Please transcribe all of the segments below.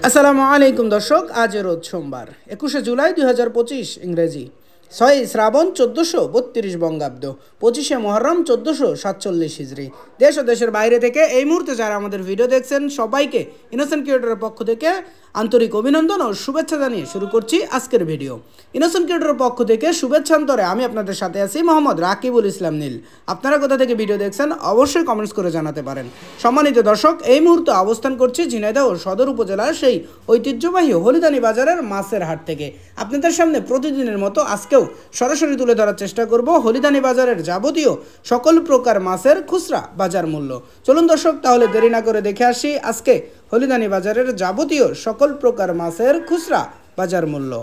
আসসালামু আলাইকুম দর্শক, আজ রোজ সোমবার 21শে জুলাই 2025 ইংরেজি, 6 শ্রাবণ 1432 বঙ্গাব্দ, 25শে মুহররম 1447 হিজরি। দেশ ও দেশের বাইরে থেকে এই মুহূর্তে যারা আমাদের ভিডিও দেখছেন সবাইকে ইনোসেন্ট ক্রিয়েটরের পক্ষ থেকে আন্তরিক অভিনন্দন ও শুভেচ্ছা জানিয়ে শুরু করছি আজকের ভিডিও। ইনোসেন্ট ক্রিয়েটরের পক্ষ থেকে শুভেচ্ছান্তরে আমি আপনাদের সাথে আছি মোহাম্মদ রাকিবুল ইসলাম নীল। আপনারা কোথা থেকে ভিডিও দেখছেন অবশ্যই কমেন্টস করে জানাতে পারেন। সম্মানিত দর্শক, এই মুহূর্তে অবস্থান করছি ঝিনাইদহ সদর উপজেলার সেই ঐতিহ্যবাহী হলিদানি বাজারের মাছের হাট থেকে। আপনাদের সামনে প্রতিদিনের মতো আজকেও সরাসরি তুলে ধরার চেষ্টা করব হলিদানি বাজারের যাবতীয় সকল প্রকার মাছের খুচরা বাজার মূল্য। চলুন দর্শক, তাহলে দেরি না করে দেখে আসি আজকে হলিদানি বাজারের যাবতীয় সকল প্রকার মাছের খুচরা বাজার মূল্য।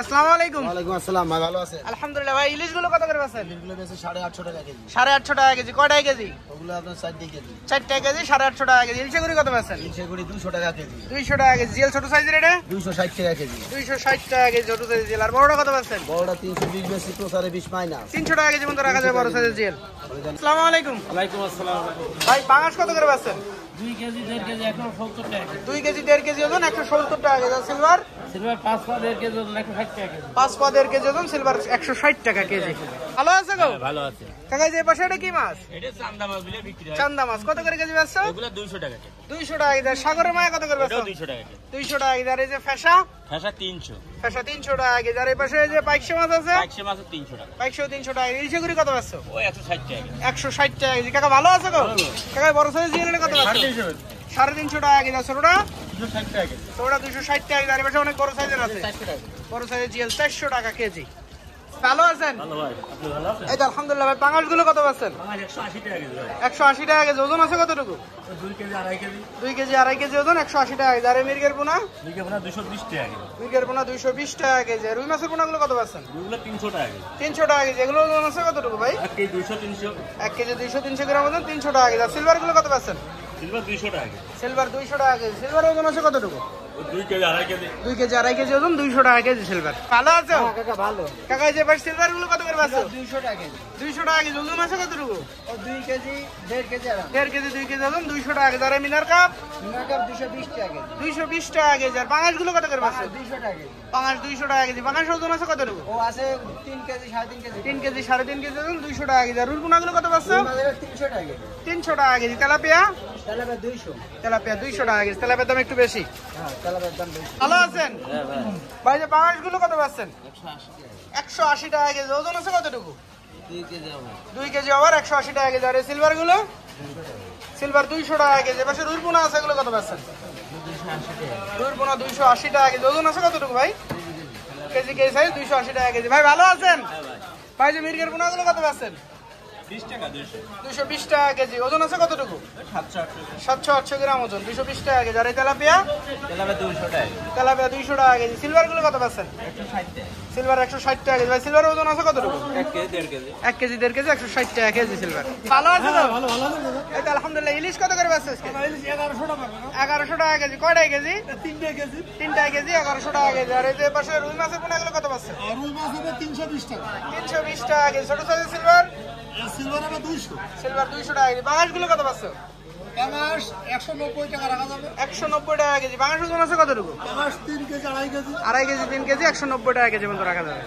আসসালামু আলাইকুম। ওয়ালাইকুম আসসালাম। ভাই ভালো আছেন? আলহামদুলিল্লাহ। ভাই ইলিশগুলো কত করে বেচেন? ইলিশগুলো বেচে 850 টাকা কেজি। 850 টাকা কেজি। কয়টায় কেজি? ওগুলো আপনার 4 কেজি। 4 টাকা কেজি, 850 টাকা কেজি। ইলিশগুলো কত বেচেন? ইলিশগুলো 200 টাকা কেজি। 200 টাকা কেজি। জিএল ছোট সাইজের এটা 260 টাকা কেজি। 260 টাকা কেজি ছোট সাইজের জিএল। আর বড়টা কত বেচেন? বড়টা 320 বেশি, প্রসারে 20 মাইনাস। 300 টাকা কেজি মতো রাখা যায় বড় সাইজের জিএল। আসসালামু আলাইকুম। ওয়ালাইকুম আসসালাম। ভাই পাঙাশ কত করে বেচেন? 2 কেজি 1.5 কেজি 170 টাকা। 2 কেজি 1.5 কেজি ওজন 170 টাকা কেজি। সিলভার সিলভার 5 পা 1.5 কেজি ওজন 160 টাকা কেজি। 5 পা 1.5 কেজি ওজন, সিলভার 160 টাকা কেজি। ভালো আছে গো? ভালো আছে। কাকা যে পাশে এটা কি মাছ? এটা চান্দা মাছ বলে বিক্রি হয়। চান্দা মাছ কত করে কেজি বেচছো? এগুলো 200 টাকা কেজি। 200 টাকা কেজি। সাগরের মাছ কত করে বেচছো? 200 টাকা কেজি। 200 টাকা কেজি। আর এই যে ফেসা? ফেসা 300। ফেসা 300 টাকা কেজি। আর এই পাশে এই যে পাইকশে মাছ আছে? পাইকশে মাছ 300 টাকা। পাইকশো 300 টাকা। ইলিশগুড়ি কত বেচছো? ও 160 টাকা কেজি। 160 টাকা কেজি। কাকা ভালো আছে গো? কাকা বড় সাইজ জিএল কত বেচছো? 350 টাকা কেজি। ছোটটা 260 টাকা কেজি। ছোটটা 260 টাকা কেজি। আর এই পাশে অনেক বড় সাইজের আছে। বড় সাইজের জিএল 400 টাকা কেজি। ভালো আছেন? ভালো ভাই, আপনি ভালো আছেন? এই তো আলহামদুলিল্লাহ। ভাই পাঙাশ গুলো কত বেচছেন? আমার 180 টাকা কেজি ভাই। 180 টাকা কেজি। ওজন আছে কতটুকু? 2 কেজি 2.5 কেজি। 2 কেজি 2.5 কেজি ওজন, 180 টাকা কেজি। আর এই মির্গের পোনা? মির্গের পোনা 220 টাকা কেজি। মির্গের পোনা 220 টাকা কেজি। আর রুই মাছের পোনা গুলো কত বেচছেন? এগুলো 300 টাকা কেজি। 300 টাকা কেজি। এগুলো ওজন আছে কতটুকু ভাই? 1 কেজি 200 300। 1 কেজি 200-300 গ্রাম ওজন, 300 টাকা কেজি। আর সিলভার গুলো কত বেচছেন? সিলভার 200 টাকা কেজি। সিলভার 200 টাকা কেজি। সিলভার ওজন আছে কতটুকু? 2 কেজি 2.5 কেজি। 2 কেজি 2.5 কেজি ওজন, 200 টাকা কেজি সিলভার। ভালো আছে কাকা ভালো। কাকা? এই যে ভাই সিলভার গুলো কত করে বেচছো? 200 টাকা কেজি। 200 টাকা কেজি। ওজন আছে কতটুকু? ও 2 কেজি 1.5 কেজি আর 1.5 কেজি 2 কেজি ওজন, 200 টাকা কেজি। আর এই মিনার কাপ? মিনা কাপ 220 টাকা কেজি। 220 টাকা কেজি। আর পাঙাশ গুলো কত করে বেচছো? 200 টাকা কেজি। পাঙাশ 200 টাকা কেজি। পাঙাশ ওজন আছে কতটুকু? ও আছে 3 কেজি 3.5 কেজি। 3 কেজি 3.5 কেজি ওজন, 200 টাকা কেজি। আর রুই পোনা গুলো কত বেচছো? মাছের 300 টাকা কেজি। 300 টাকা কেজি। তেলাপিয়া? তেলাপিয়া 200। তেলাপিয়া 200 টাকা কেজি। তেলাপিয়ার দাম একটু বেশি। হ্যাঁ, তেলাপিয়ার দাম বেশি। ভালো আছেন? হ্যাঁ ভাই। ভাই যে পাঙাশ গুলো কত বেচছেন? 180 টাকা। 180 টাকা কেজি। ওজন আছে কতটুকু? 2 কেজি হবে। 2 কেজি আবার 180 টাকা কেজি। আর এই সিলভার গুলো? সিলভার 200 টাকা কেজি। পাশে রুই পোনা আছে, এগুলো কত বেচছেন? 280 টাকা। রুই পোনা 280 টাকা কেজি। ওজন আছে কতটুকু ভাই? কেজি কেজি সাইজ 280 টাকা কেজি। ভাই ভালো আছেন? হ্যাঁ ভাই। ভাই যে মির্গের পোনা গুলো কত বেচছেন? 20 টাকা 200। 220 টাকা কেজি। ওজন আছে কতটুকু? 700 700-800 গ্রাম ওজন, 220 টাকা কেজি। আর এই তেলাপিয়া? তেলাপিয়া 200 টাকা। তেলাপিয়া 200 টাকা কেজি। সিলভার গুলো কত বেচছেন? 160 টাকা। সিলভার 160 টাকা কেজি। ভাই সিলভার ওজন আছে কতটুকু? 1 কেজি 1.5 কেজি। 1 কেজি 1.5 কেজি, 160 টাকা কেজি সিলভার। ভালো আছে তো? এই তো আলহামদুলিল্লাহ। ইলিশ কত করে বেচছেন আজকে? 1100 টাকা কেজি। কয়টায় কেজি? 3টায় কেজি 1100 টাকা কেজি। আর এই যে পাশে রুই মাছের পোনা গুলো কত বেচছেন? রুই মাছ হবে 320 টাকা। 320 টাকা কেজি। ছোট সাইজের সিলভার? সিলভার হবে 200। সিলভার 200 টাকা কেজি। বাংলাদেশ গুলো কত পাচ্ছ? পাঙাশ 190 টাকা রাখা যাবে। 190 টাকা কেজি। বাংলাদেশ ওজন আছে কতটুকু? পাঙাশ 3 কেজি 2.5 কেজি। 2.5 কেজি 3 কেজি 190 টাকা কেজি মতো রাখা যাবে।